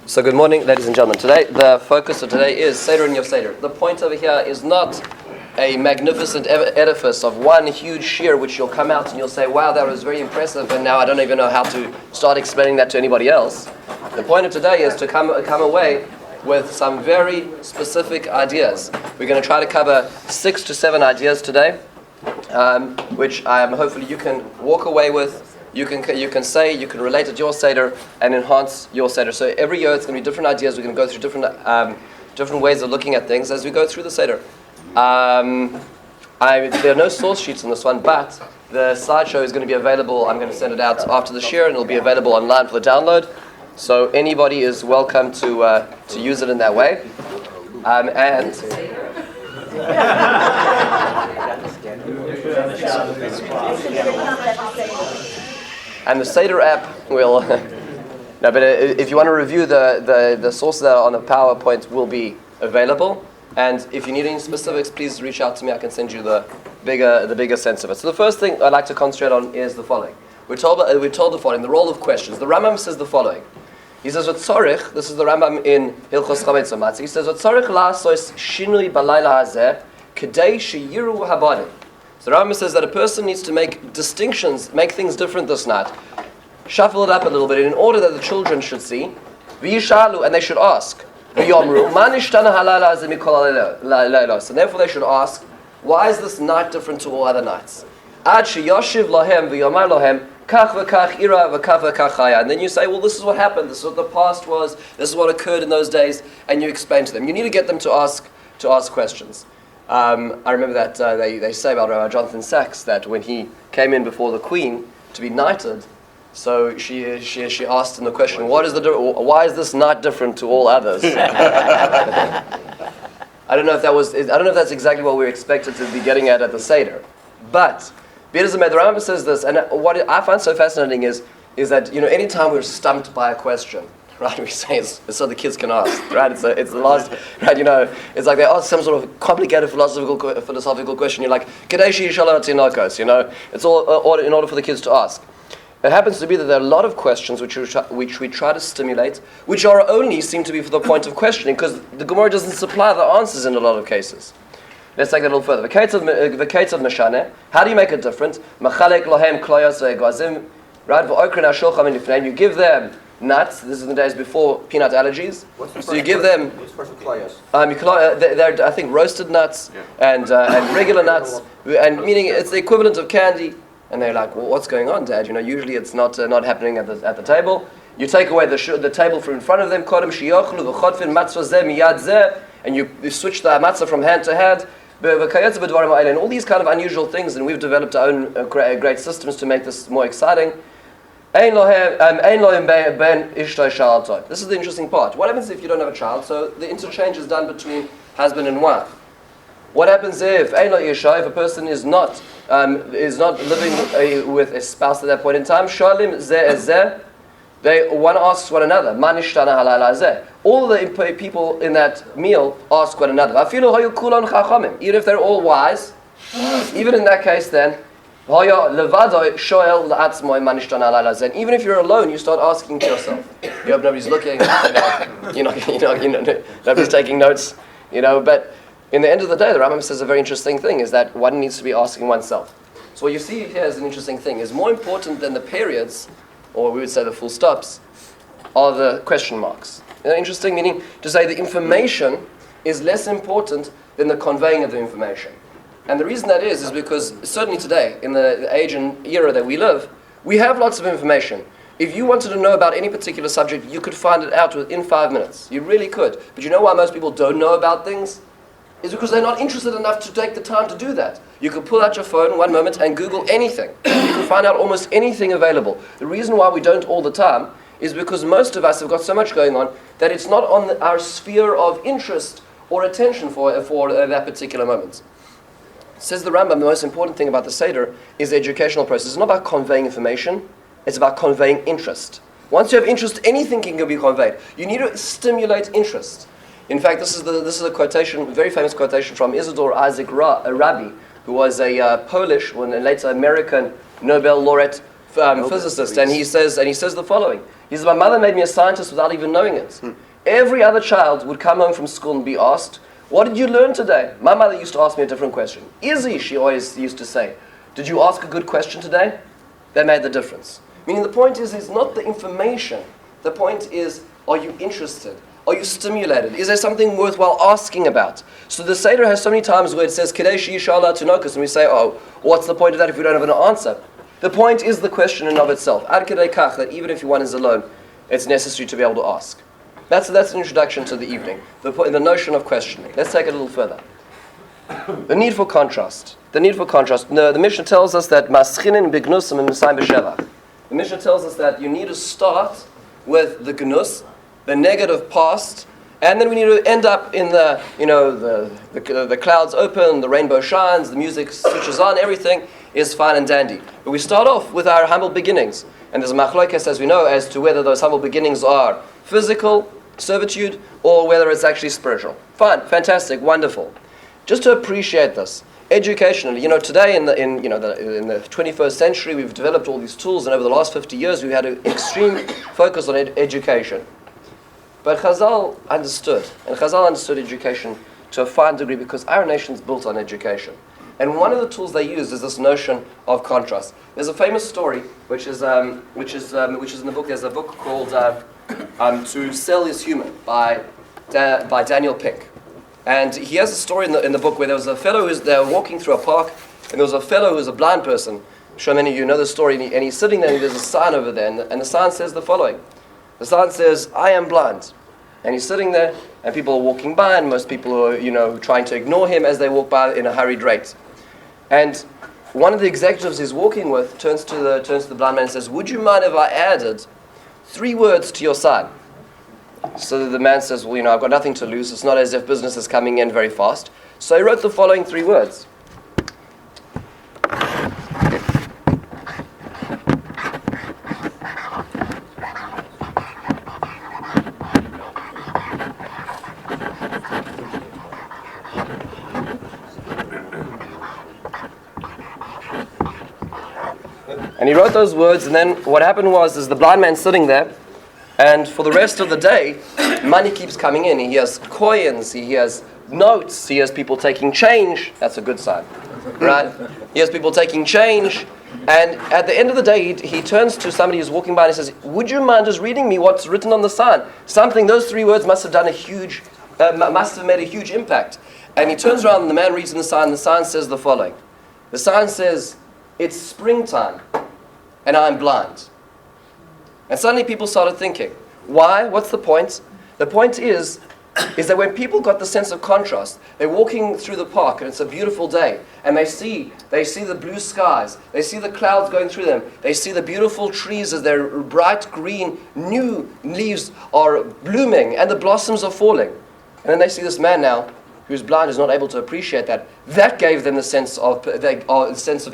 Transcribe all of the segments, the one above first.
So good morning, ladies and gentlemen. Today, the focus of today is Seder In The Seder. The point over here is not a magnificent edifice of one huge shear which you'll come out and you'll say, wow, that was very impressive, and now I don't even know how to start explaining that to anybody else. The point of today is to come away with some very specific ideas. We're going to try to cover 6 to 7 ideas today, which hopefully you can walk away with. You can say, you can relate it to your Seder and enhance your Seder. So every year it's going to be different ideas. We're going to go through different ways of looking at things as we go through the Seder. There are no source sheets on this one, but the slideshow is going to be available. I'm going to send it out after the shir, and it'll be available online for the download. So anybody is welcome to use it in that way. And the Seder app will... No, but if you want to review the sources that are on the PowerPoint will be available. And if you need any specifics, please reach out to me. I can send you the bigger sense of it. So the first thing I'd like to concentrate on is the following. We're told the following, the role of questions. The Rambam says the following. He says, "V'tzorich," this is the Rambam in Hilchos Chametz U'Matzah. He says, "V'tzorich la'asos shinui balayla hazeh kedei sheyiru habanim." So the Rambam says that a person needs to make distinctions, make things different this night. Shuffle it up a little bit in order that the children should see. V'yishalu, and they should ask. V'yomru, ma nishtana halala hazeh mikol halaylos. So therefore they should ask, why is this night different to all other nights? Ad sheyoshiv lahem v'yomar lahem kach v'kach ira v'kach v'kach chaya. And then you say, well, this is what happened. This is what the past was. This is what occurred in those days. And you explain to them. You need to get them to ask questions. I remember that they say about Rabbi Jonathan Sachs that when he came in before the Queen to be knighted, so she asked him the question, why is this night different to all others? I don't know if that's exactly what we were expected to be getting at the Seder, but the Rambam says this, and what I find so fascinating is that anytime we're stumped by a question, right, we say it's so the kids can ask, right? It's the last, right? It's like they ask some sort of complicated philosophical question. You're like, "Kadeshi Yishalot Tinokos," It's all in order for the kids to ask. It happens to be that there are a lot of questions which we try to stimulate, which are only seem to be for the point of questioning, because the Gemara doesn't supply the answers in a lot of cases. Let's take that a little further. The case of Meshane, how do you make it different? Machalek lohem kloyos ve'egazim, right? V'okrin ha'shulchan minifneim. You give them nuts. This is in the days before peanut allergies. So you give them. They're I think roasted nuts and regular nuts, and meaning it's the equivalent of candy. And they're like, well, what's going on, Dad? Usually it's not happening at the table. You take away the table from in front of them. Kodem shiyochlu v'chodfin matzah zeh miyad zeh, and you switch the matzah from hand to hand. And all these kind of unusual things, and we've developed our own great systems to make this more exciting. This is the interesting part. What happens if you don't have a child? So the interchange is done between husband and wife. What happens if a person is not living with a spouse at that point in time? One asks one another. All the people in that meal ask one another. Even if they're all wise, even in that case, then. And even if you're alone, you start asking to yourself. You hope nobody's looking. Nobody's taking notes. But in the end of the day, the Rambam says a very interesting thing is that one needs to be asking oneself. So what you see here is an interesting thing. Is more important than the periods, or we would say the full stops, are the question marks. Interesting, meaning to say the information is less important than the conveying of the information. And the reason that is because certainly today, in the age and era that we live, we have lots of information. If you wanted to know about any particular subject, you could find it out within 5 minutes. You really could. But you know why most people don't know about things? It's because they're not interested enough to take the time to do that. You could pull out your phone one moment and Google anything. You can find out almost anything available. The reason why we don't all the time is because most of us have got so much going on that it's not on our sphere of interest or attention for that particular moment. Says the Rambam, the most important thing about the Seder is the educational process. It's not about conveying information, it's about conveying interest. Once you have interest, anything can be conveyed. You need to stimulate interest. In fact, this is a quotation, a very famous quotation from Isidore Isaac Rabi, who was a Polish and later American Nobel laureate physicist, and he says the following. He says, my mother made me a scientist without even knowing it. Every other child would come home from school and be asked, what did you learn today? My mother used to ask me a different question. Izzy, she always used to say, did you ask a good question today? That made the difference. Meaning the point is not the information. The point is, are you interested? Are you stimulated? Is there something worthwhile asking about? So the Seder has so many times where it says, Kadesh Yishala Tunokus, and we say, oh, what's the point of that if we don't have an answer? The point is the question in of itself. Ad Kedei Kach, that even if one is alone, it's necessary to be able to ask. That's an introduction to the evening. The notion of questioning. Let's take it a little further. The need for contrast. The need for contrast. The Mishnah tells us that Maschinin B'Gnusim and Misayim B'Shevach. The Mishnah tells us that you need to start with the Gnus, the negative past, and then we need to end up in the clouds open, the rainbow shines, the music switches on, everything is fine and dandy. But we start off with our humble beginnings. And there's a machlokes, as we know, as to whether those humble beginnings are physical, servitude, or whether it's actually spiritual. Fine, fantastic, wonderful. Just to appreciate this, educationally, today in the 21st century, we've developed all these tools, and over the last 50 years, we've had an extreme focus on education. But Chazal understood education to a fine degree because our nation's built on education. And one of the tools they use is this notion of contrast. There's a famous story, which is in the book. There's a book called "To Sell Is Human" by Daniel Pink, and he has a story in the book where there was a fellow they were walking through a park, and there was a fellow who was a blind person. I'm sure many of you know the story, and he's sitting there, and there's a sign over there, and the sign says the following. The sign says, "I am blind." And he's sitting there, and people are walking by, and most people are, trying to ignore him as they walk by in a hurried rate. And one of the executives he's walking with turns to the blind man and says, "Would you mind if I added 3 words to your sign?" So the man says, "Well, I've got nothing to lose. It's not as if business is coming in very fast." So he wrote the following 3 words. And he wrote those words, and then what happened was the blind man sitting there, and for the rest of the day, money keeps coming in. He has coins, he has notes, he has people taking change. That's a good sign, right? He has people taking change, and at the end of the day, he turns to somebody who's walking by and he says, "Would you mind just reading me what's written on the sign?" Those 3 words must have made a huge impact. And he turns around, and the man reads in the sign says the following. The sign says, "It's springtime, and I'm blind." And suddenly people started thinking, why? What's the point? The point is that when people got the sense of contrast, they're walking through the park and it's a beautiful day, and they see the blue skies, they see the clouds going through them, they see the beautiful trees as their bright green new leaves are blooming and the blossoms are falling. And then they see this man now who's blind, is not able to appreciate that. That gave them the sense of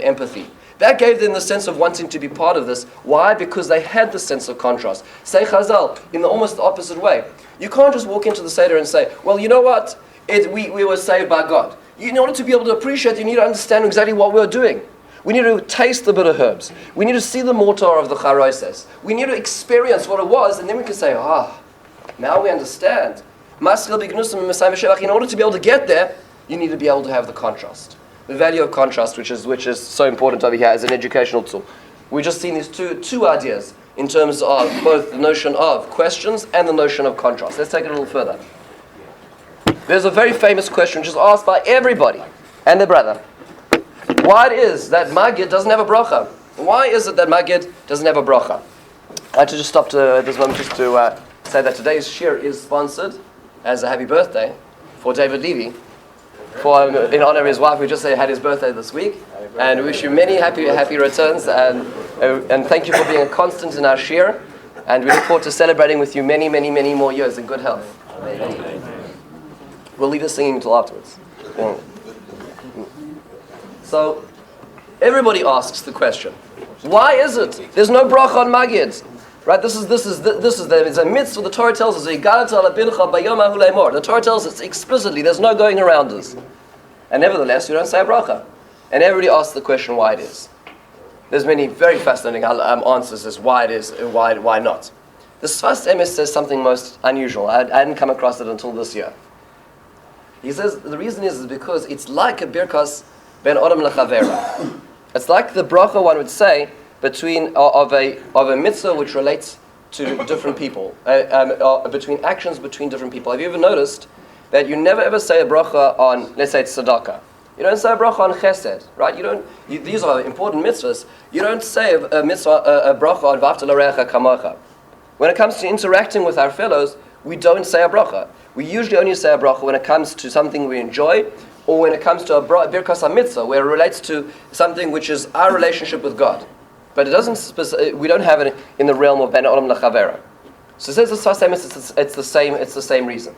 empathy. That gave them the sense of wanting to be part of this. Why? Because they had the sense of contrast. Say Chazal, in the almost opposite way. You can't just walk into the Seder and say, well, you know what? We were saved by God. In order to be able to appreciate, you need to understand exactly what we're doing. We need to taste the bitter herbs. We need to see the mortar of the charoses. We need to experience what it was, and then we can say, now we understand. In order to be able to get there, you need to be able to have the contrast. The value of contrast, which is so important over here as an educational tool. We've just seen these two ideas in terms of both the notion of questions and the notion of contrast. Let's take it a little further. There's a very famous question which is asked by everybody and their brother. Why it is that Magid doesn't have a bracha? Why is it that Magid doesn't have a bracha? I'd like to just stop at this moment just to say that today's shir is sponsored as a happy birthday for David Levy. In honor of his wife, who just had his birthday this week, and we wish you many happy returns, and thank you for being a constant in our shir, and we look forward to celebrating with you many, many, many more years in good health. Amen. We'll leave the singing until afterwards. Yeah. So, everybody asks the question: why is it there's no bracha on Magid? Right, this is it's a mitzvah. The Torah tells us, the Torah tells us explicitly, there's no going around this. And nevertheless, you don't say a bracha. And everybody asks the question why it is. There's many very fascinating answers as why it is, why not. The Sfas Emes says something most unusual. I hadn't come across it until this year. He says the reason is because it's like a birkas ben Adam lechavera. It's like the bracha one would say between of a mitzvah which relates to different people, between actions between different people. Have you ever noticed that you never ever say a bracha on, let's say it's tzedakah? You don't say a bracha on chesed, right? These are important mitzvahs. You don't say a mitzvah, a bracha on v'ahavta l'reacha kamocha. When it comes to interacting with our fellows, we don't say a bracha. We usually only say a bracha when it comes to something we enjoy, or when it comes to a birkas mitzvah, where it relates to something which is our relationship with God. But it doesn't. We don't have it in the realm of ben olam lechavera. So it says the Sfas Emes, it's the same. It's the same reason.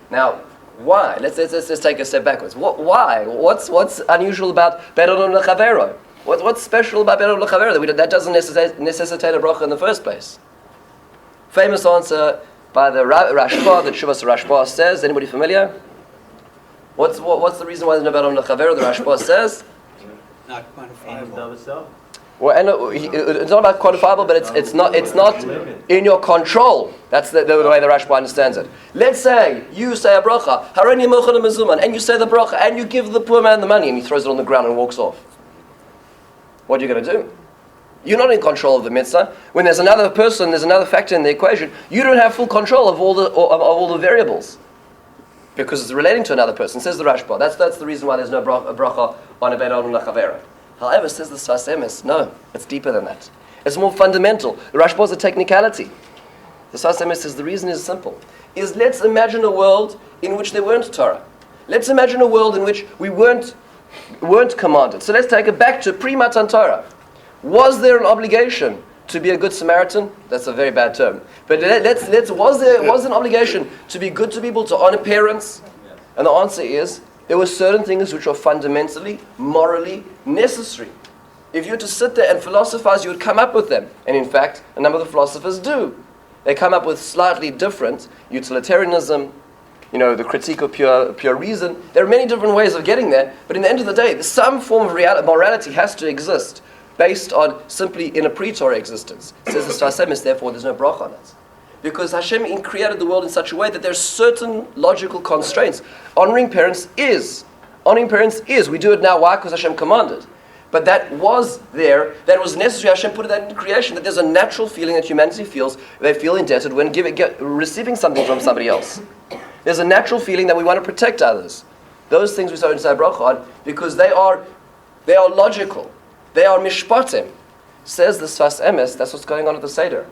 Now, why? Let's take a step backwards. Why? What's unusual about ben olam lechavera? What's special about ben olam lechavera that doesn't necessitate a bracha in the first place? Famous answer by the Rashba, the Tshuvas Rashba says. Anybody familiar? What's the reason why there's no ben olam lechavera? The Rashba says. Not quantifiable. Well, and it's not about quantifiable, but it's not in your control. That's the way the Rashba understands it. Let's say you say a bracha, Harani Mochana Mezuman, and you say the bracha, and you give the poor man the money, and he throws it on the ground and walks off. What are you going to do? You're not in control of the mitzvah. When there's another person, there's another factor in the equation, you don't have full control of all the variables. Because it's relating to another person, says the Rashba. That's the reason why there's no bracha on a ben olam lechavera. However, says the Sfas Emes, no, it's deeper than that. It's more fundamental. The Rashba is a technicality. The Sfas Emes says the reason is simple. Let's imagine a world in which there weren't Torah. Let's imagine a world in which we weren't commanded. So let's take it back to pre-Matan Torah. Was there an obligation to be a good Samaritan? That's a very bad term. But was there an obligation to be good to people, to honor parents? And the answer is, there were certain things which were fundamentally, morally necessary. If you were to sit there and philosophize, you would come up with them. And in fact, a number of the philosophers do. They come up with slightly different utilitarianism, the critique of pure reason. There are many different ways of getting there, but in the end of the day, some form of morality has to exist based on simply in a pre-Torah existence. Says the Sfas Emes, therefore there's no bracha on it. Because Hashem created the world in such a way that there's certain logical constraints. Honoring parents is. We do it now. Why? Because Hashem commanded. But that was there. That was necessary. Hashem put that in creation. That there's a natural feeling that humanity feels. They feel indebted when receiving something from somebody else. There's a natural feeling that we want to protect others. Those things we start to say bracha on because they are logical. They are mishpatim. Says the Sfas Emes, that's what's going on at the Seder.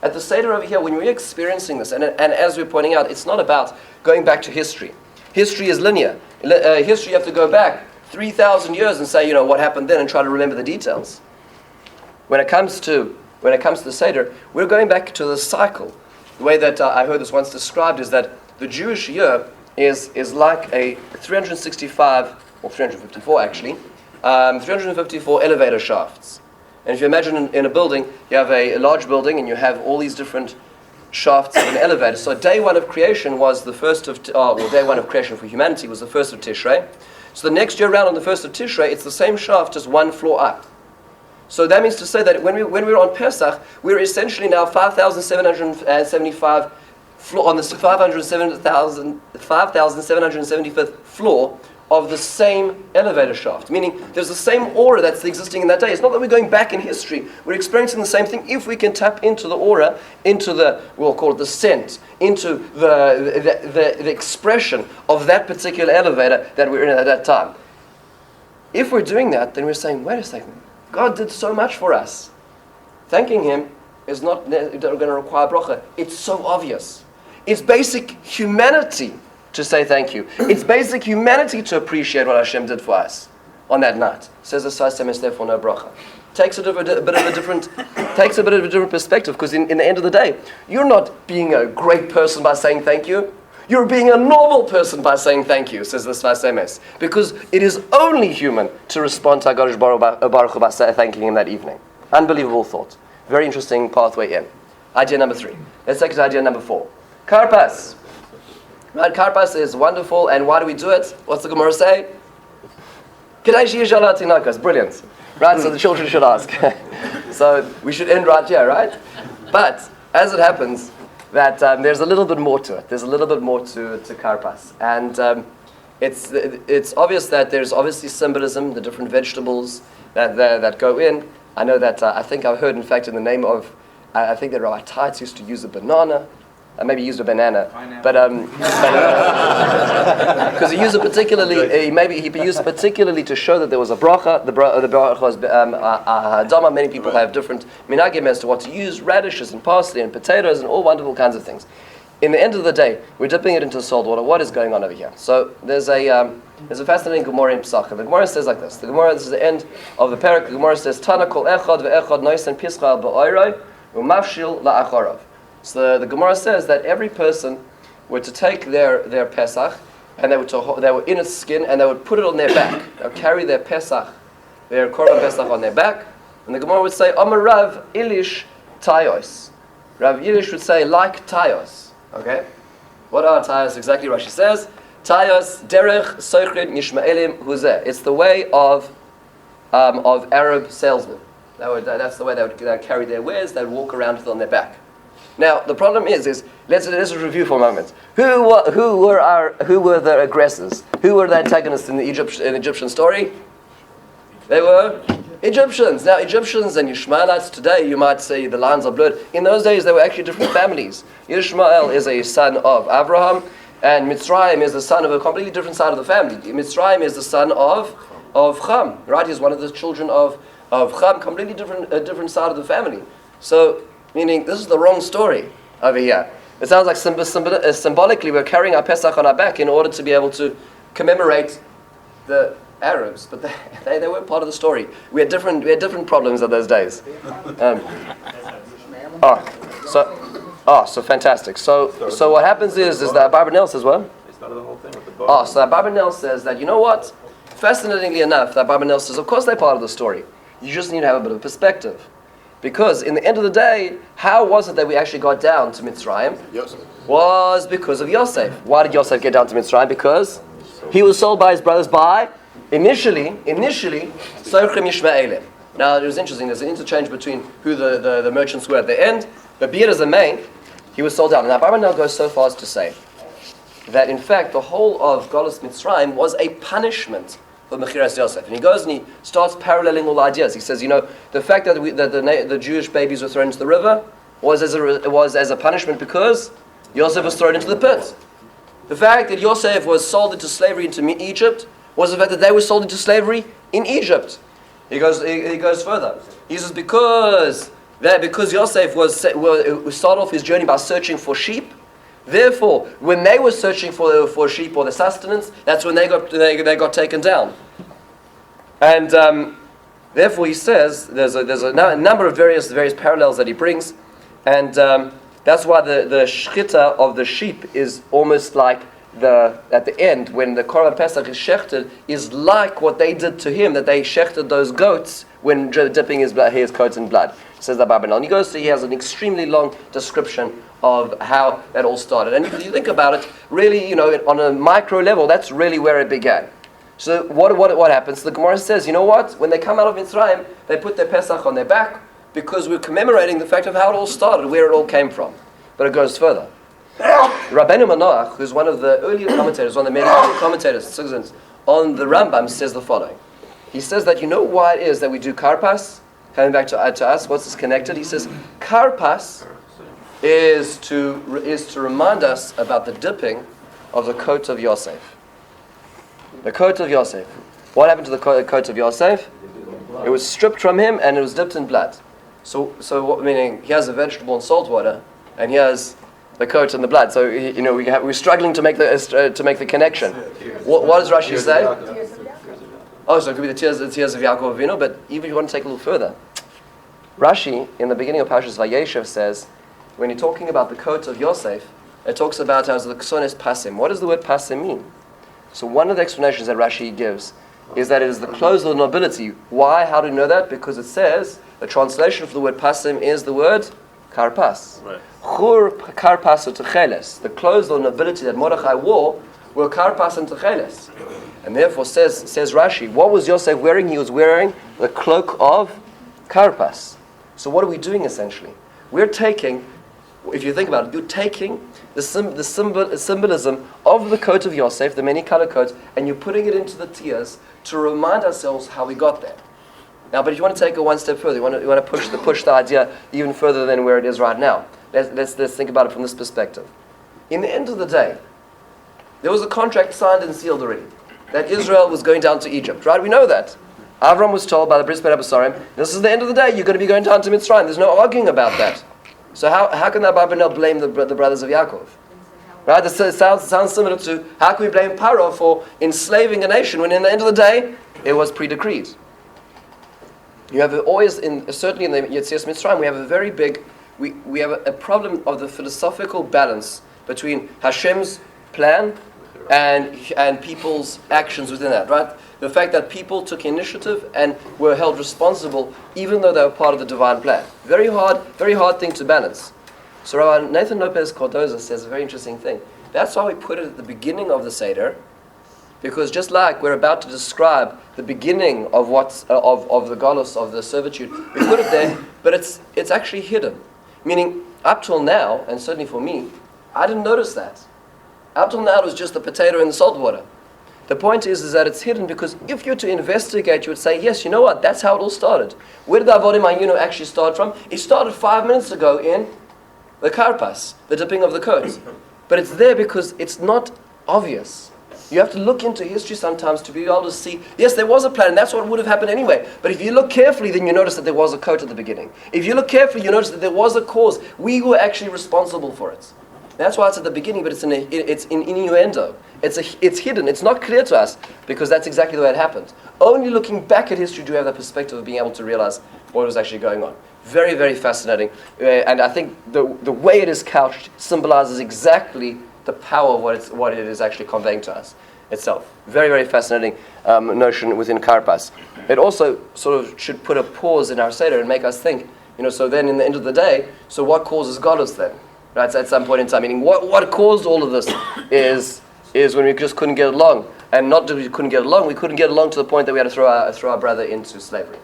At the Seder over here, when we're experiencing this, and as we're pointing out, it's not about going back to history. History is linear. History, you have to go back 3,000 years and say, what happened then, and try to remember the details. When it comes to the Seder, we're going back to the cycle. The way that I heard this once described is that the Jewish year is like a 365, or 354 actually, 354 elevator shafts. And if you imagine in a building, you have a large building and you have all these different shafts of an elevator. So day one of creation was the first of, day one of creation for humanity was the first of Tishrei. So the next year around on the first of Tishrei, it's the same shaft, just one floor up. So that means to say that when we're on Pesach, we're essentially now 5,775 floor, on the 5,775th floor of the same elevator shaft, meaning there's the same aura that's existing in that day. It's not that we're going back in history. We're experiencing the same thing if we can tap into the aura, into the, we'll call it the scent, into the expression of that particular elevator that we're in at that time. If we're doing that, then we're saying, wait a second, God did so much for us. Thanking Him is not going to require bracha. It's so obvious. It's basic humanity to say thank you. It's basic humanity to appreciate what Hashem did for us on that night. Says the Sfas Emes, therefore no bracha. Takes a bit of a different perspective, because in the end of the day, you're not being a great person by saying thank you. You're being a normal person by saying thank you, says the Sfas Emes, because it is only human to respond to HaKadosh Baruch Hu by thanking Him that evening. Unbelievable thought. Very interesting pathway in. Idea number 3. Let's take it to idea number 4. Karpas. Right, Karpas is wonderful, and why do we do it? What's the Gemara say? Brilliant. Right, so the children should ask. So we should end right here, right? But as it happens, that there's a little bit more to it. There's a little bit more to karpas. And it's obvious that there's obviously symbolism, the different vegetables that go in. I know that I think I've heard, in fact, in the name of, I think that Rabbi Tites used to use a banana. Maybe he used a banana, but because he used it particularly, maybe he used it particularly to show that there was a bracha. The bracha was hadama. Many people have different minhagim as to what to use: radishes and parsley and potatoes and all wonderful kinds of things. In the end of the day, we're dipping it into salt water. What is going on over here? So there's a fascinating Gemara in Pesach. The Gemara says like this. This is the end of the parak. The Gemara says, Tana kol echad ve'echad noisen pischa al ba'oiroi u'mafshil la'acharav. So the Gemara says that every person were to take their Pesach, and they were in its skin, and they would put it on their back. They would carry their Pesach, their Korban Pesach on their back, and the Gemara would say, Amar Rav Ilish Tayos. Rav Ilish would say, like Tayos. Okay? What are Tayos exactly? Rashi says, Tayos derech soichrin yishmaelim huzeh. It's the way of Arab salesmen. That's the way they would carry their wares. They would walk around with it on their back. Now the problem is let's review for a moment. Who were the aggressors? Who were the antagonists in the Egyptian story? They were Egyptians. Now Egyptians and Ishmaelites today, you might say the lines are blurred. In those days, they were actually different families. Ishmael is a son of Abraham, and Mitzrayim is the son of a completely different side of the family. Mitzrayim is the son of Cham. Right? He's one of the children of Cham, completely different side of the family. So, meaning, this is the wrong story over here. It sounds like symbolically we're carrying our Pesach on our back in order to be able to commemorate the Arabs, but they weren't part of the story. We had different problems in those days. So fantastic. So what happens is that Barbanel says what? They started the whole thing with the boat. So that Barbanel says that, you know what? Fascinatingly enough, that Barbanel says, of course they're part of the story. You just need to have a bit of perspective. Because in the end of the day, how was it that we actually got down to Mitzrayim? Yosef. Was because of Yosef. Why did Yosef get down to Mitzrayim? Because he was sold by his brothers by, initially, Sochrim Yishmaelim. Now, it was interesting. There's an interchange between who the merchants were at the end. But be it as a main, he was sold down. Now, Barbanel goes so far as to say that, in fact, the whole of Golus Mitzrayim was a punishment for Mechiras Yosef. And he goes and he starts paralleling all ideas. He says, the fact that the Jewish babies were thrown into the river was as a punishment because Yosef was thrown into the pit. The fact that Yosef was sold into slavery into Egypt was the fact that they were sold into slavery in Egypt. He goes further. He says because Yosef started off his journey by searching for sheep. Therefore, when they were searching for sheep or the sustenance, that's when they got taken down. And therefore, he says there's a number of various parallels that he brings, and that's why the shchita of the sheep is almost like at the end when the Korban Pesach is shechted is like what they did to him, that they shechted those goats when dipping his coat in blood. Says the Barbanel. And he has an extremely long description of how that all started. And if you think about it, really, on a micro level, that's really where it began. So what happens? The Gemara says, you know what? When they come out of Mitzrayim, they put their Pesach on their back because we're commemorating the fact of how it all started, where it all came from. But it goes further. Rabbeinu Manoach, who's one of the earlier commentators, one of the many earlier commentators on the Rambam, says the following. He says that you know why it is that we do karpas? Coming back to us, what's this connected? He says, karpas is to remind us about the dipping of the coat of Yosef. The coat of Yosef. What happened to the coat of Yosef? It was stripped from him and it was dipped in blood. So what, meaning he has a vegetable in salt water and he has the coat and the blood. So we're struggling to make the connection. What does Rashi say? So it could be the tears of Yaakov Avinu, but even if you want to take a little further, Rashi, in the beginning of Parshas Vayeshev, says, when you're talking about the coat of Yosef, it talks about as the ksones pasim. What does the word pasim mean? So one of the explanations that Rashi gives is that it is the clothes of the nobility. Why? How do you know that? Because it says, the translation for the word pasim is the word karpas. Right. Chur karpas u'techeles. The clothes of the nobility that Mordechai wore were karpas and techeles. And therefore, says Rashi, what was Yosef wearing? He was wearing the cloak of karpas. So what are we doing essentially? We're taking, if you think about it, you're taking the symbolism of the coat of Yosef, the many color coats, and you're putting it into the tiers to remind ourselves how we got there. Now, but if you want to take it one step further, you want to push the idea even further than where it is right now. Let's think about it from this perspective. In the end of the day, there was a contract signed and sealed already that Israel was going down to Egypt, right? We know that. Avram was told by the Bris Ben Abasarim, this is the end of the day, you're going to be going down to Mitzrayim. There's no arguing about that. So how can the Abarbanel blame the brothers of Yaakov? Right? This sounds similar to how can we blame Paro for enslaving a nation when in the end of the day, it was pre-decreed. You have always, certainly in the Yetzias Mitzrayim, we have a very big, we have a problem of the philosophical balance between Hashem's plan and people's actions within that, right? The fact that people took initiative and were held responsible even though they were part of the divine plan. Very hard thing to balance. So Rabbi Nathan Lopez Cardoza says a very interesting thing. That's why we put it at the beginning of the Seder, because just like we're about to describe the beginning of of the galus, of the servitude, we put it there, but it's actually hidden. Meaning, up till now, and certainly for me, I didn't notice that. Up till now, it was just the potato and the salt water. The point is that it's hidden because if you're to investigate, you would say, yes, you know what, that's how it all started. Where did the Avodim Hayinu actually start from? It started 5 minutes ago in the karpas, the dipping of the coats. But it's there because it's not obvious. You have to look into history sometimes to be able to see, yes, there was a plan, and that's what would have happened anyway. But if you look carefully, then you notice that there was a coat at the beginning. If you look carefully, you notice that there was a cause. We were actually responsible for it. That's why it's at the beginning, but it's in innuendo. It's hidden. It's not clear to us because that's exactly the way it happened. Only looking back at history do you have that perspective of being able to realize what was actually going on. Very, very fascinating. And I think the way it is couched symbolizes exactly the power of what it is actually conveying to us itself. Very, very fascinating notion within Karpas. It also sort of should put a pause in our Seder and make us think, so then in the end of the day, so what causes Godless then? Right, so at some point in time, meaning what caused all of this is when we just couldn't get along. And not that we couldn't get along, we couldn't get along to the point that we had to throw our brother into slavery.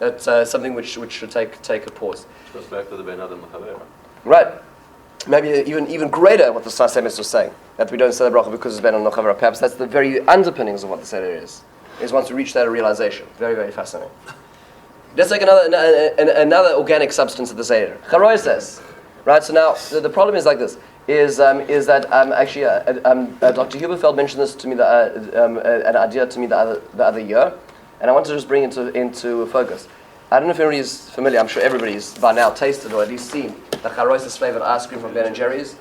That's something which should take a pause. Which goes back to the Ben Adam Machavera. Right. Maybe even greater what the Sasem is saying, that we don't say the bracha because it's Ben Adam Machavera. Perhaps that's the very underpinnings of what the Seder is once we reach that realization. Very, very fascinating. Let's take another organic substance of the Seder. Charoy says, right, so now the problem is like this: is that actually Dr. Huberfeld mentioned this to me, an idea to me the other year, and I want to just bring it into focus. I don't know if everybody's familiar. I'm sure everybody's by now tasted or at least seen the Charoisa's flavored ice cream from Ben and Jerry's.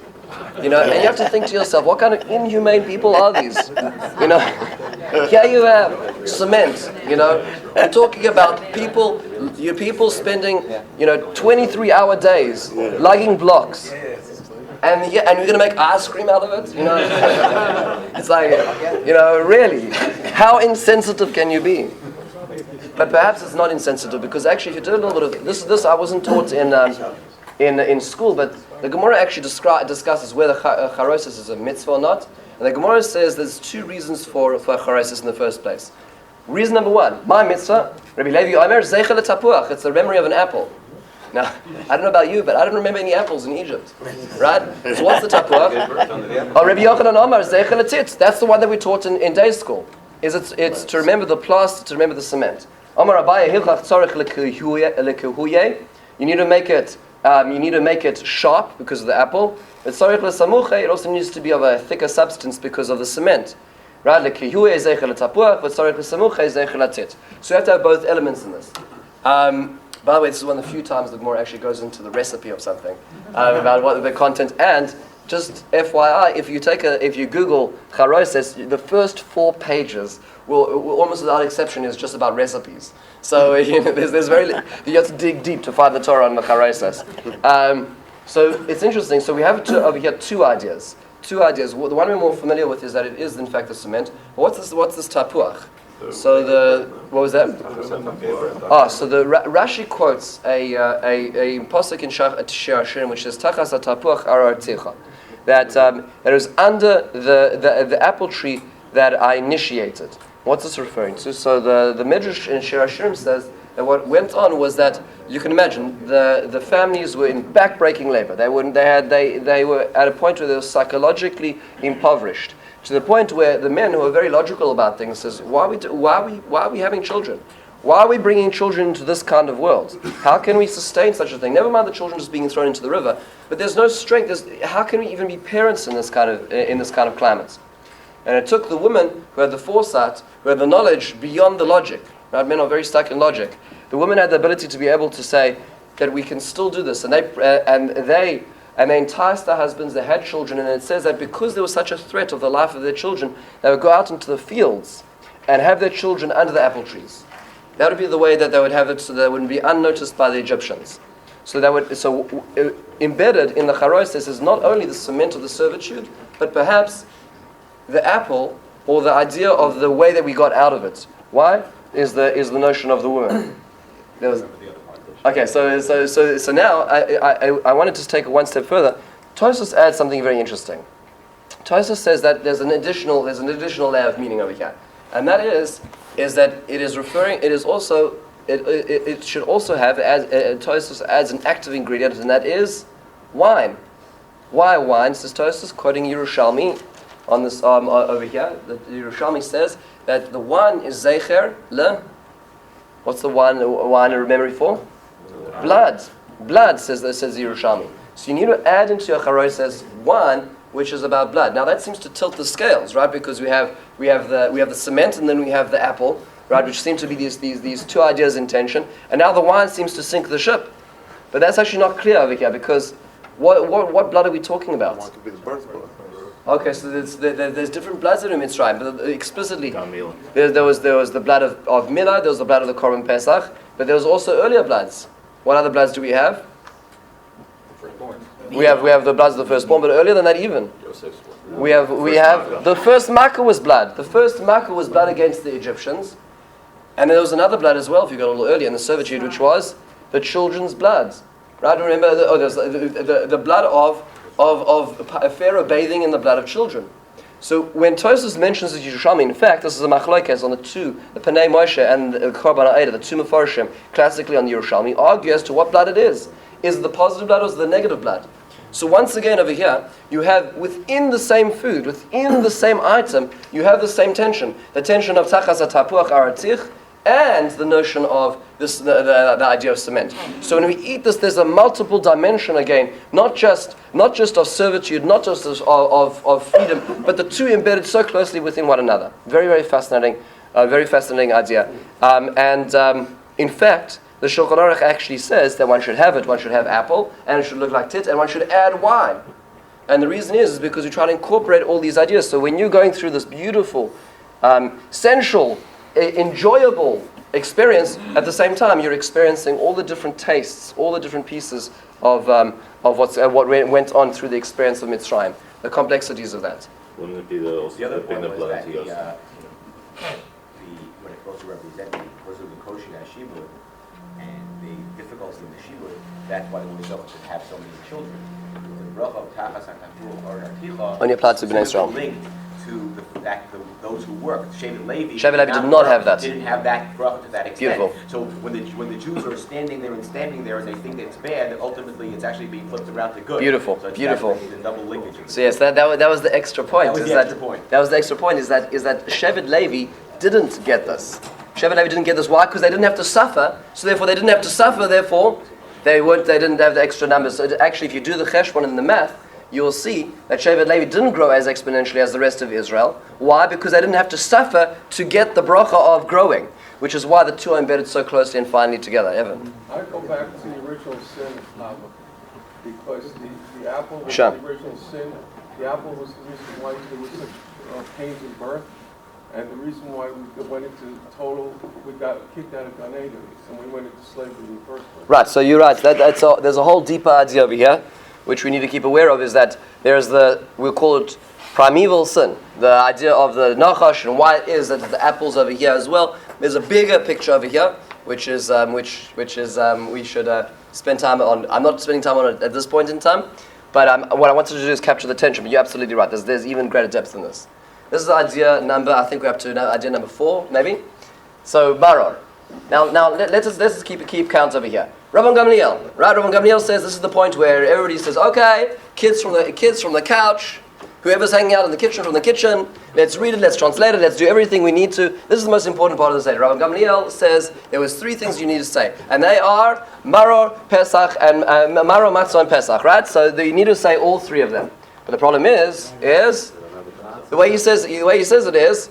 And you have to think to yourself, what kind of inhumane people are these? Here you have cement. I'm talking about people spending 23-hour days lugging blocks, and you're going to make ice cream out of it. It's like, really, how insensitive can you be? But perhaps it's not insensitive because actually, if you do a little bit of this I wasn't taught in school, but the Gemara actually discusses whether charosis is a mitzvah or not. And the Gemara says there's two reasons for charosis in the first place. Reason number one, my mitzvah, Rabbi Levi Omer, zeichel tapuach. It's the memory of an apple. Now, I don't know about you, but I don't remember any apples in Egypt, right? So what's the tapuach? Oh, Rabbi Yochanan Omer, zeichel tzitz. That's the one that we taught in day school. It's to remember the plaster, to remember the cement. Omer Abaye hilchach tzarich lekuhuye. You need to make it sharp because of the apple. But tzarich lesamuche, it also needs to be of a thicker substance because of the cement. Right? Lekuhuye zeichel tapuach, but tzarich lesamuche zeichel tzitz. So you have to have both elements in this. By the way, this is one of the few times the Gemara actually goes into the recipe of something about what the content. And just FYI, if you Google Charoses, the first 4 pages will almost without exception is just about recipes. So there's you have to dig deep to find the Torah on the Charoses. So it's interesting. So we have over here two ideas. The one we're more familiar with is that it is in fact the cement. But what's this tapuach? So what was that? So the Rashi quotes a pasuk in Shir Hashirim which says Tachas tapuach arar ticha. that it was under the apple tree that I initiated. What's this referring to? So the Midrash in Shir Hashirim says that what went on was that you can imagine the families were in backbreaking labor. They were at a point where they were psychologically impoverished, to the point where the men who are very logical about things says, why are we having children? Why are we bringing children into this kind of world? How can we sustain such a thing? Never mind the children just being thrown into the river, but there's no strength. How can we even be parents in this kind of climate? And it took the women who had the foresight, who had the knowledge beyond the logic. Right? Men are very stuck in logic. The women had the ability to be able to say that we can still do this, and they enticed their husbands. They had children, and it says that because there was such a threat of the life of their children, they would go out into the fields and have their children under the apple trees. That would be the way that they would have it, so they wouldn't be unnoticed by the Egyptians. Embedded in the charos is not only the cement of the servitude, but perhaps the apple, or the idea of the way that we got out of it. Why? Is the notion of the woman. Okay, so now I wanted to take it one step further. Tosfos adds something very interesting. Tosfos says that there's an additional layer of meaning over here, and that is that it should also have, Tosfos adds an active ingredient, and that is wine. Why wine? Says Tosfos, quoting Yerushalmi on this over here. The Yerushalmi says that the wine is zeicher le. What's the wine in memory for? Blood. Blood, says Yerushalmi. So you need to add into your charos as wine, which is about blood. Now that seems to tilt the scales, right? Because we have the cement, and then we have the apple, right? Which seem to be these two ideas in tension. And now the wine seems to sink the ship. But that's actually not clear over here, because what blood are we talking about? Wine could be the birth blood. Okay, so there's different bloods in Mitzrayim, but explicitly there was the blood of Milah, there was the blood of the Korban Pesach, but there was also earlier bloods. What other bloods do we have? Firstborn. We have the bloods of the firstborn, but earlier than that even. Joseph's blood. We have the first Makkah was blood. The first Makkah was blood against the Egyptians, and there was another blood as well. If you go a little earlier in the servitude, which was the children's blood. Right? Remember, there's the blood of Pharaoh bathing in the blood of children. So when Tosfos mentions the Yerushalmi, in fact, this is a machlokes on the Panei Moshe and the Korban Ha'eda, the two Mefarshim, classically on the Yerushalmi, argue as to what blood it is. Is it the positive blood or is it the negative blood? So once again over here, you have within the same food, within the same item, you have the same tension. The tension of Tachas HaTapuach Aratich, and the notion of this, the idea of cement. So when we eat this, there's a multiple dimension again, not just of servitude, not just of freedom, but the two embedded so closely within one another. Very, very fascinating idea. In fact, the Shulchan Aruch actually says that one should have apple, and it should look like tit, and one should add wine. And the reason is because we try to incorporate all these ideas. So when you're going through this beautiful, sensual, enjoyable experience, at the same time you're experiencing all the different tastes, all the different pieces of what went on through the experience of Mitzrayim, the complexities of that. Wouldn't it be the other point was that when it goes to represent the person of the kosher shibud and the difficulty in the shibud, that's why the woman should have so many children. The bracha of tachas hatapuach or articha Only applied to Bnei Israel. To those who work. Shevet Levi did not have that. Didn't have that bracha to that extent. Beautiful. So when the Jews are standing there and they think it's bad, that ultimately it's actually being flipped around to good. Beautiful. So it's Beautiful. The double linkage. So yes, that was the extra point. That was the extra point. That was the extra point. Is that Shevet Levi didn't get this. Shevet Levi didn't get this. Why? Because they didn't have to suffer. So therefore, they didn't have to suffer. Therefore, they didn't have the extra numbers. So actually, if you do the cheshbon in the math, you'll see that Shevet Levi didn't grow as exponentially as the rest of Israel. Why? Because they didn't have to suffer to get the bracha of growing, which is why the two are embedded so closely and finely together. Evan? I go back to the original sin, because the apple was Sure. the original sin. The apple was the reason why there was such pains in birth, and the reason why we went into we got kicked out of Gan Eden, and we went into slavery in the first place. Right, so you're right. There's a whole deeper idea over here, which we need to keep aware of, is that there's we'll call it primeval sin, the idea of the nachash and why it is that the apples over here as well. There's a bigger picture over here, which is we should spend time on. I'm not spending time on it at this point in time, But what I wanted to do is capture the tension. But you're absolutely right. There's even greater depth in this. This is idea number, I think we're up to idea number 4, maybe. So, Maror. Now let's just keep count over here. Rabban Gamliel, right? Rabban Gamliel says this is the point where everybody says, okay, kids from the couch, whoever's hanging out in the kitchen from the kitchen, let's read it, let's translate it, let's do everything we need to. This is the most important part of the Seder. Rabban Gamliel says there was 3 things you need to say, and they are Maror, Pesach, and Maror, Matzah, and Pesach, right? So you need to say all 3 of them. But the problem is the way he says it is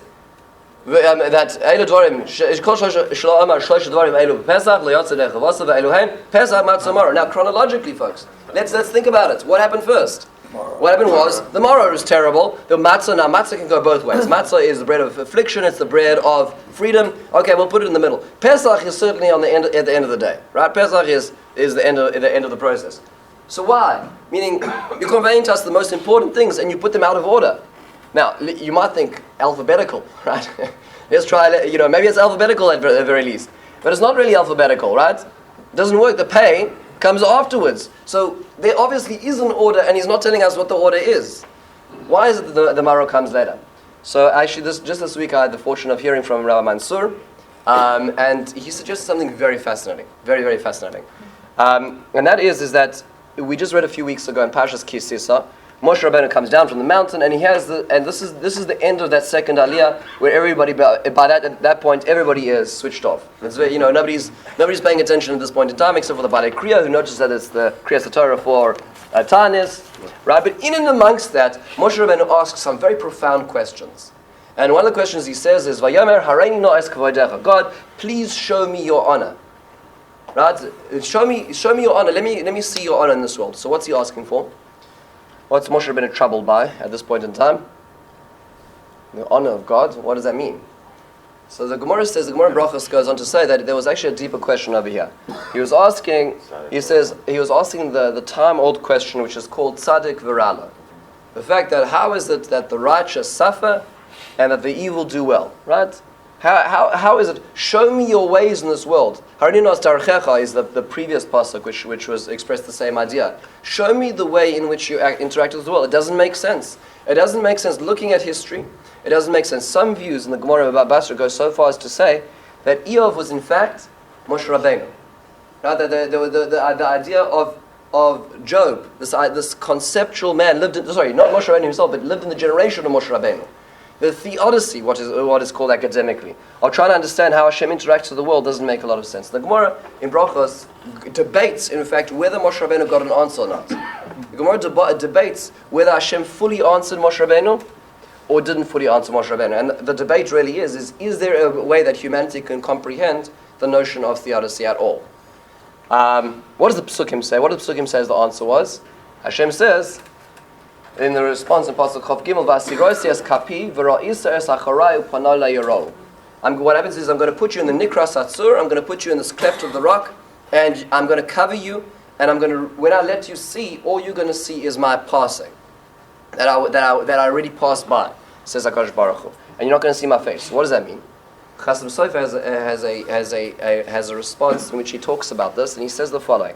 that Eilu Dvarim Kol Shlo Amar Shlosh Dvarim Eilu Pesach Lo Yotze Dech Chavosa Ve'Eilu Hein Pesach Matzah Maror. Now chronologically, folks, let's think about it. What happened first? What happened was the maror is terrible. The matzah, now matzah can go both ways. Matzah is the bread of affliction. It's the bread of freedom. Okay, we'll put it in the middle. Pesach is certainly at the end of the day, right? Pesach is the end of the process. So why? Meaning you're conveying to us the most important things and you put them out of order. Now you might think alphabetical, right? Let's try. Maybe it's alphabetical at the very least, but it's not really alphabetical, right? It doesn't work. The pay comes afterwards. So there obviously is an order, and he's not telling us what the order is. Why is it that the maror comes later? So actually, just this week I had the fortune of hearing from Rabbi Mansour, and he suggested something very fascinating, very, very fascinating. And that is that we just read a few weeks ago in Parshas Ki Sisa, Moshe Rabbeinu comes down from the mountain, and this is the end of that second aliyah, where everybody at that point everybody is switched off. It's very, nobody's paying attention at this point in time, except for the Balei Kriya, who notices that it's the Kriyas Torah for Tanis, right? But in and amongst that, Moshe Rabbeinu asks some very profound questions, and one of the questions he says is, "Vayomer hareini no'es kavodecha." God, please show me your honor. Right? Show me your honor. Let me see your honor in this world. So what's he asking for? What's Moshe Rabbeinu troubled by at this point in time? The honor of God. What does that mean? So the Gemara Brachos goes on to say that there was actually a deeper question over here. He was asking the time-old question, which is called Tzaddik V'Rala. The fact that how is it that the righteous suffer and that the evil do well, right? How is it? Show me your ways in this world. Harinos Darchecha is the previous pasuk which was expressed the same idea. Show me the way in which you interact with the world. It doesn't make sense. It doesn't make sense looking at history. It doesn't make sense. Some views in the Gemara about Basra go so far as to say that Eov was in fact Moshe Rabbeinu. Right? The idea of Job, this conceptual man not Moshe Rabbeinu himself, but lived in the generation of Moshe Rabbeinu. The theodicy, what is called academically, of trying to understand how Hashem interacts with the world doesn't make a lot of sense. The Gemara in Brachos debates, in fact, whether Moshe Rabbeinu got an answer or not. The Gemara debates whether Hashem fully answered Moshe Rabbeinu or didn't fully answer Moshe Rabbeinu. And the debate really is there a way that humanity can comprehend the notion of theodicy at all? What does the Psukim say? What does the Psukim say as the answer was? Hashem says, in the response in Pasuk Chav Gimel, "Vasirosi es kapi v'ra'isa es acharai u'panal la'yaro." What happens is I'm going to put you in the Nikras Atzur, I'm going to put you in this cleft of the rock, and I'm going to cover you, and when I let you see, all you're going to see is my passing, that I already passed by, says HaKadosh Baruch Hu, and you're not going to see my face. What does that mean? Chasam Sofer has a response in which he talks about this, and he says the following.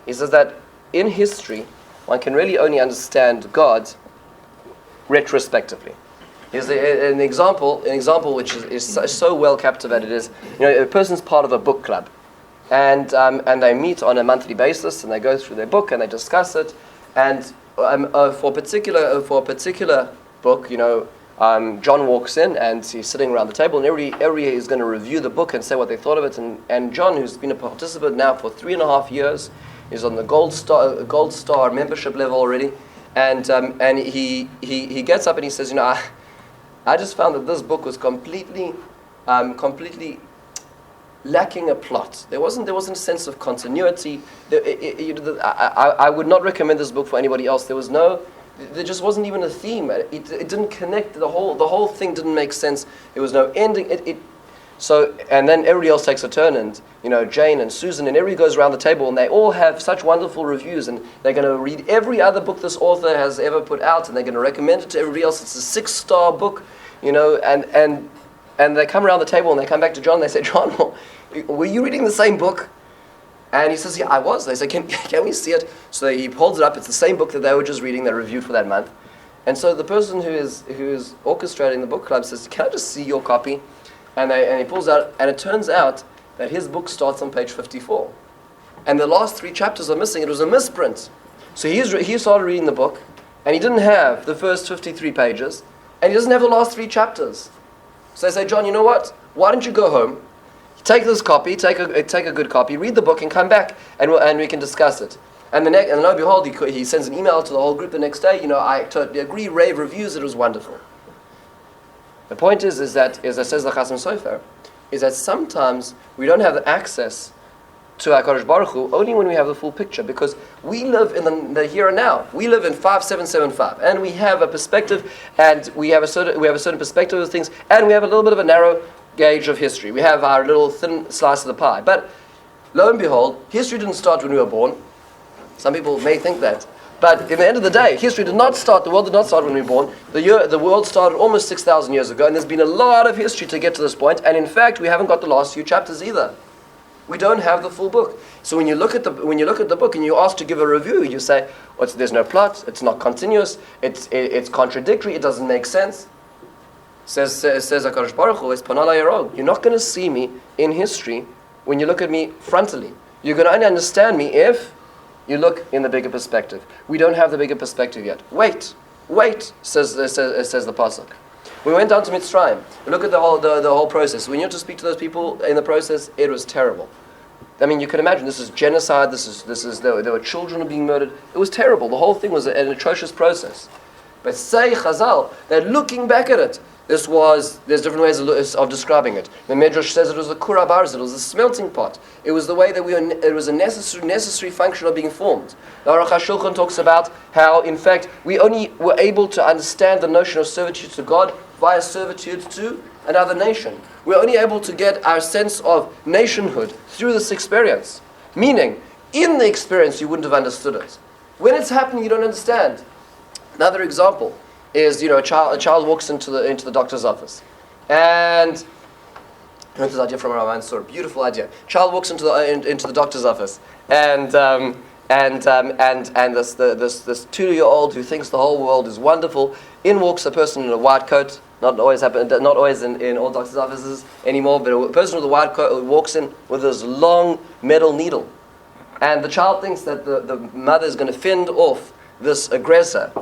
He says that in history, one can really only understand God retrospectively. Here's an example which is so well captivated is, a person's part of a book club, and they meet on a monthly basis, and they go through their book and they discuss it, and for a particular book, John walks in and he's sitting around the table, and everybody is going to review the book and say what they thought of it, and John, who's been a participant now for 3.5 years, is on the gold star membership level already, and he gets up and he says, I just found that this book was completely lacking a plot. There wasn't a sense of continuity. I would not recommend this book for anybody else. There just wasn't even a theme. It didn't connect. The whole thing didn't make sense. There was no ending. So, and then everybody else takes a turn, and Jane and Susan and everybody goes around the table, and they all have such wonderful reviews, and they're going to read every other book this author has ever put out, and they're going to recommend it to everybody else. It's a 6-star book, and they come around the table and they come back to John and they say, John, were you reading the same book? And he says, yeah, I was. They say, can we see it? So he holds it up. It's the same book that they were just reading, they reviewed for that month. And so the person who is orchestrating the book club says, can I just see your copy? And he pulls out, and it turns out that his book starts on page 54. And the last 3 chapters are missing. It was a misprint. So he started reading the book, and he didn't have the first 53 pages, and he doesn't have the last 3 chapters. So they say, John, you know what? Why don't you go home, take this copy, take a good copy, read the book, and come back, and we can discuss it. And lo and behold, he sends an email to the whole group the next day. I totally agree, rave reviews, it was wonderful. The point is that, as says the Chasam Sofer, is that sometimes we don't have access to HaKadosh Baruch Hu only when we have the full picture, because we live in the here and now. We live in 5775, and we have a perspective, and we have a certain perspective of things, and we have a little bit of a narrow gauge of history. We have our little thin slice of the pie. But lo and behold, history didn't start when we were born. Some people may think that. But in the end of the day, history did not start, the world did not start when we were born. The world started almost 6,000 years ago, and there's been a lot of history to get to this point, and in fact, we haven't got the last few chapters either. We don't have the full book. So when you look at the book and you're asked to give a review, you say, there's no plot, it's not continuous, it's contradictory, it doesn't make sense. Says HaKadosh Baruch Hu, you're not going to see me in history when you look at me frontally. You're going to only understand me if you look in the bigger perspective. We don't have the bigger perspective yet. Wait, says the pasuk. We went down to Mitzrayim. We look at the whole process. When you have to speak to those people in the process, it was terrible. I mean, you can imagine, this is genocide, there were children being murdered. It was terrible. The whole thing was an atrocious process. But say Chazal, that looking back at it, there's different ways of describing it. The Midrash says it was a kura barz, it was a smelting pot. It was the way that it was a necessary function of being formed. The Aruch HaShulchan talks about how, in fact, we only were able to understand the notion of servitude to God via servitude to another nation. We're only able to get our sense of nationhood through this experience. Meaning, in the experience, you wouldn't have understood it. When it's happening, you don't understand. Another example is, a child walks into the doctor's office, and I learned this idea from Rav Mansour. Beautiful idea. Child walks into the doctor's office, and this 2-year-old who thinks the whole world is wonderful. In walks a person in a white coat. Not always in all doctors' offices anymore, but a person with a white coat walks in with this long metal needle, and the child thinks that the mother is going to fend off this aggressor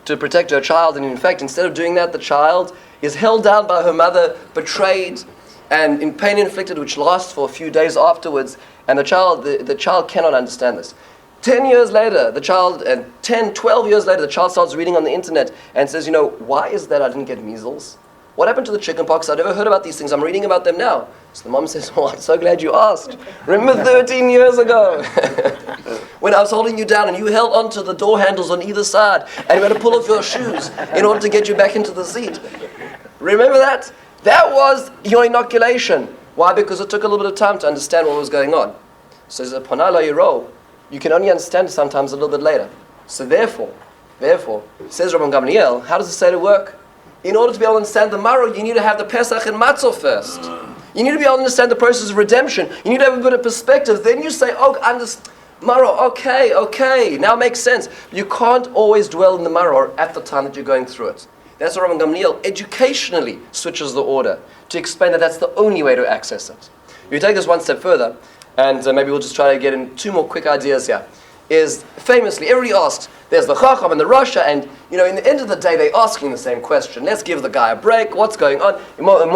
to protect her child, and in fact, instead of doing that, the child is held down by her mother, betrayed, and in pain inflicted, which lasts for a few days afterwards. And the child cannot understand this. 10 years later, 12 years later, the child starts reading on the internet and says, why is that I didn't get measles? What happened to the chickenpox? I've never heard about these things. I'm reading about them now. So the mom says, I'm so glad you asked. Remember 13 years ago when I was holding you down and you held onto the door handles on either side and you had to pull off your shoes in order to get you back into the seat. Remember that? That was your inoculation. Why? Because it took a little bit of time to understand what was going on. So as a panala yiro, you can only understand it sometimes a little bit later. So therefore, says Rabban Gamliel, how does the Seder work? In order to be able to understand the marrow, you need to have the Pesach and Matzah first. You need to be able to understand the process of redemption. You need to have a bit of perspective. Then you say, marrow, okay, now it makes sense. You can't always dwell in the marrow at the time that you're going through it. That's why Rabban Gamliel educationally switches the order to explain that that's the only way to access it. You take this one step further, and maybe we'll just try to get in 2 more quick ideas here. Is famously, everybody asks, there's the Chacham and the Rasha, and in the end of the day, they're asking the same question. Let's give the guy a break. What's going on? What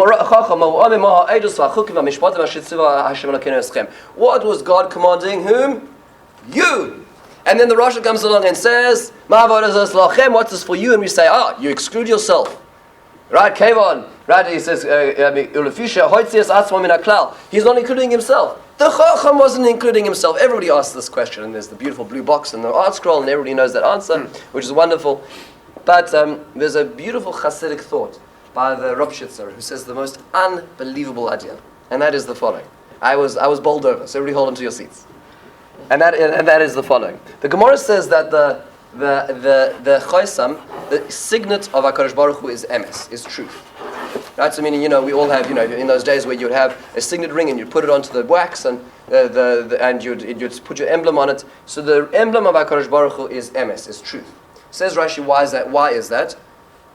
was God commanding whom? You. And then the Rasha comes along and says, what's this for you? And we say, you exclude yourself. Right, Kevon. Right, he says, he's not including himself. The Chacham wasn't including himself. Everybody asks this question, and there's the beautiful blue box in the art scroll, and everybody knows that answer, which is wonderful. But there's a beautiful Hasidic thought by the Ropshitzer who says the most unbelievable idea, and that is the following. I was bowled over, so everybody hold on to your seats. And that is the following. The Gemara says that the Choisam, the signet of HaKadosh Baruch Hu is emes, is truth. Right, so meaning, we all have, in those days where you'd have a signet ring and you'd put it onto the wax, and and you'd put your emblem on it. So the emblem of HaKadosh Baruch Hu is emes, is truth. Says Rashi, why is that? Why is that?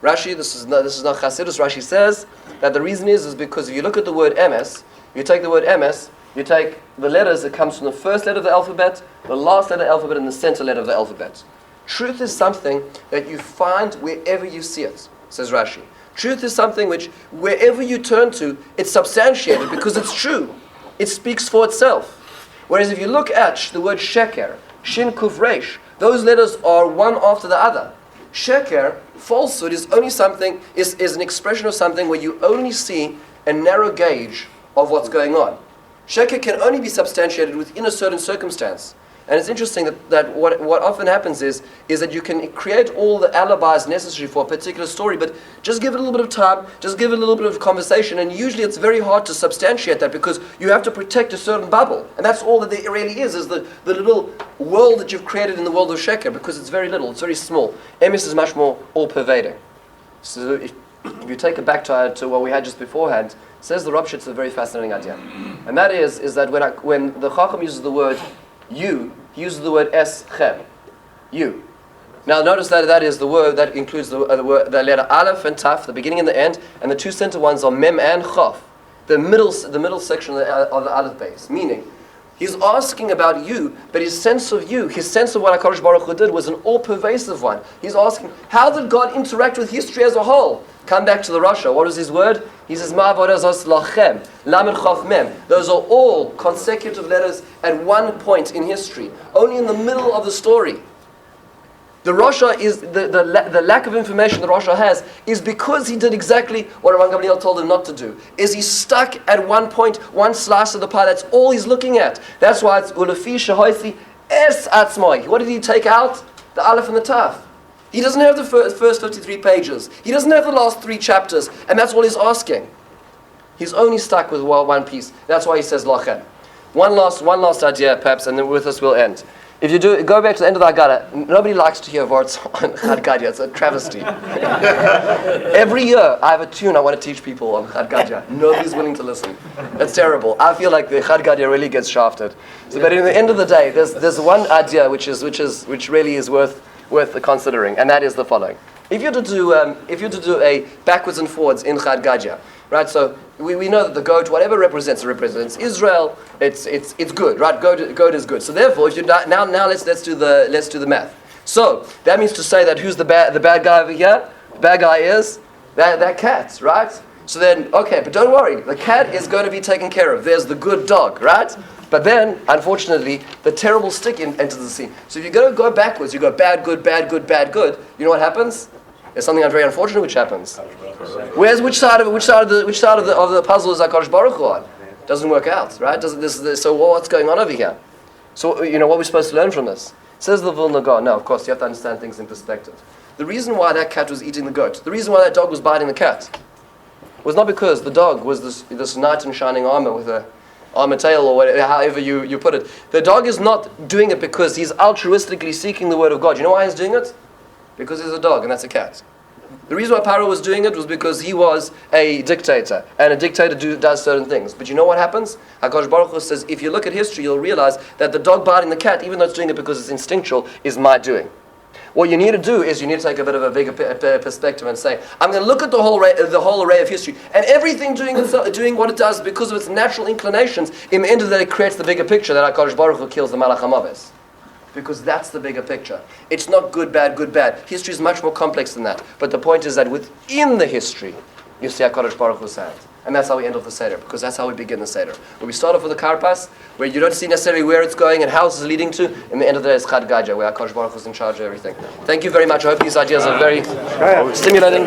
Rashi, this is not Chassidus. Rashi says that the reason is because if you look at the word emes, you take the word emes, you take the letters that comes from the first letter of the alphabet, the last letter of the alphabet, and the center letter of the alphabet. Truth is something that you find wherever you see it, says Rashi. Truth is something which, wherever you turn to, it's substantiated because it's true. It speaks for itself. Whereas if you look at the word sheker, shin kuf resh, those letters are one after the other. Sheker, falsehood, is only something, is an expression of something where you only see a narrow gauge of what's going on. Sheker can only be substantiated within a certain circumstance. And it's interesting that what often happens is that you can create all the alibis necessary for a particular story, but just give it a little bit of time, just give it a little bit of conversation, and usually it's very hard to substantiate that because you have to protect a certain bubble. And that's all that there really is the little world that you've created in the world of Sheker, because it's very little, it's very small. Emes is much more all-pervading. So if you take it back to what we had just beforehand, says the Ropshitz, a very fascinating idea. And that is that when the Chacham uses the word you, he uses the word eschem, you. Now notice that is the word that includes the letter aleph and taf, the beginning and the end, and the two center ones are mem and chaf, the middle section of the aleph base. Meaning, he's asking about you, but his sense of you, his sense of what HaKadosh Baruch Hu did was an all-pervasive one. He's asking, how did God interact with history as a whole? Come back to the Rasha. What is his word? He says, Ma'avodah zos lachem, lamed chaf mem. Those are all consecutive letters at one point in history, only in the middle of the story. The Rasha is, the lack of information the Rasha has is because he did exactly what Rabban Gamliel told him not to do. Is he stuck at one point, one slice of the pie, that's all he's looking at. That's why it's Ulefi Shehoisi Es Atzmoi. What did he take out? The Aleph and the Taf. He doesn't have the first 53 pages. He doesn't have the last 3 chapters. And that's all he's asking. He's only stuck with one piece. That's why he says Lachem. One last idea perhaps, and then with this we'll end. If you go back to the end of the Haggadah, nobody likes to hear words on Chad Gadya. It's a travesty. Every year I have a tune I want to teach people on Chad Gadya. Nobody's willing to listen. It's terrible. I feel like the Chad Gadya really gets shafted. So, but in the end of the day, there's one idea which really is worth considering, and that is the following: if you're to do a backwards and forwards in Chad Gadya, right? So we know that the goat, whatever it represents Israel. It's good, right? Goat is good. So therefore, if you now let's do the math. So that means to say that who's the bad guy over here? The bad guy is that cat, right? So then, okay, but don't worry, the cat is going to be taken care of. There's the good dog, right? But then, unfortunately, the terrible stick enters the scene. So if you're going to go backwards, you go bad, good, bad, good, bad, good. You know what happens? There's something very unfortunate which happens. Which side of the puzzle is HaKadosh Baruch Hu on? Doesn't work out, right? So what's going on over here? So what we're supposed to learn from this? Says the Vilna Gaon. No, of course you have to understand things in perspective. The reason why that cat was eating the goat, the reason why that dog was biting the cat, was not because the dog was this knight in shining armor with a armor tail, or whatever, however you put it. The dog is not doing it because he's altruistically seeking the word of God. You know why he's doing it? Because he's a dog, and that's a cat. The reason why Paro was doing it was because he was a dictator, and a dictator does certain things. But you know what happens? HaKadosh Baruch Hu says, if you look at history, you'll realize that the dog biting the cat, even though it's doing it because it's instinctual, is my doing. What you need to do is you need to take a bit of a bigger perspective and say, I'm going to look at the whole array of history, and everything doing what it does because of its natural inclinations. In the end of the day, it creates the bigger picture that HaKadosh Baruch Hu kills the Malach HaMaves. Because that's the bigger picture. It's not good, bad, good, bad. History is much more complex than that. But the point is that within the history, you see HaKadosh Baruch Hu's hand. And that's how we end off the Seder, because that's how we begin the Seder. Where we start off with the Karpas, where you don't see necessarily where it's going and how it's leading to. In the end of the day, it's Chad Gadya, where HaKadosh Baruch Hu is in charge of everything. Thank you very much. I hope these ideas are very stimulating.